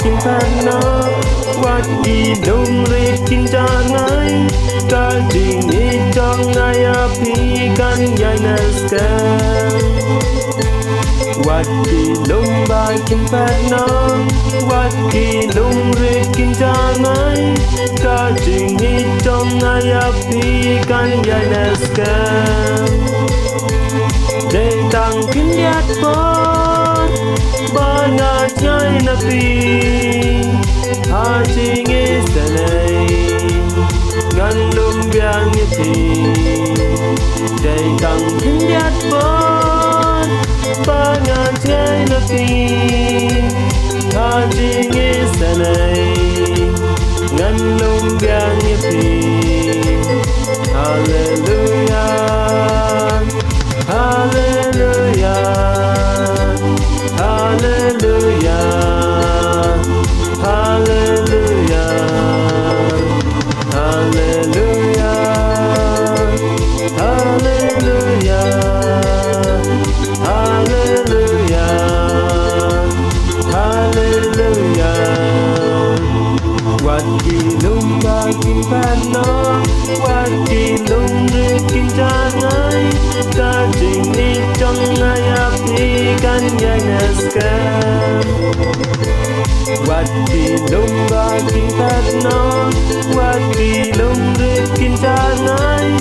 kim phan nó quạt kỳ đông rê kinh cha ngay cả trình đi trong ngay áp hi căn nhai naska quạt kỳ đông ba kim phan nó quạt kỳ đông rê kinh cha ngay cả trình đi trong ngay áp hi căn nhai naska để tăng kinh giác phật ba ngàn nhai na pi ha chi nghe sa này ngăn lum biang như pi để tăng kinh giác phật ba ngàn nhai na pi ha chi nghe sa này ngăn lum biang như pi hallelujah. Hallelujah, hallelujah, hallelujah, hallelujah, hallelujah, hallelujah, hallelujah. Quạt kỳ lung ba kim phan nó quạt kỳ lung rê kim cha ngay ta trình đi trong ngay áp hi căn nhai naska quạt kỳ lung ba kim phan nó quạt kỳ lung rê kim cha ngay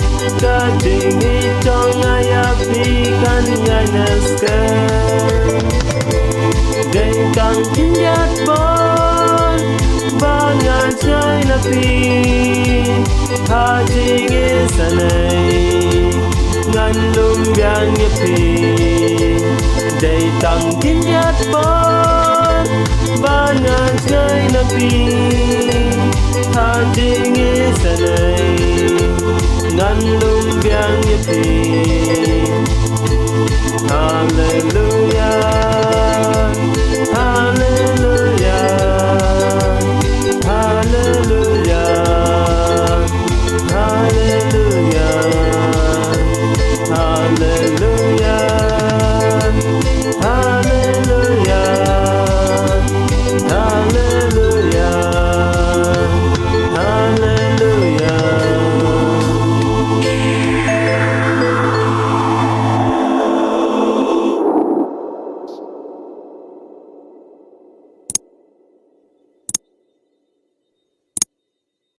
ta trình đi trong ngay áp hi căn nhai naska để càng kinh giác bón ba ngàn trái na pi ha chi nghe sa này ngăn lum biang như pi để tăng kinh giác bón ba ngàn trái na pi ha chi nghe sa này ngăn lum biang như pi hallelujah.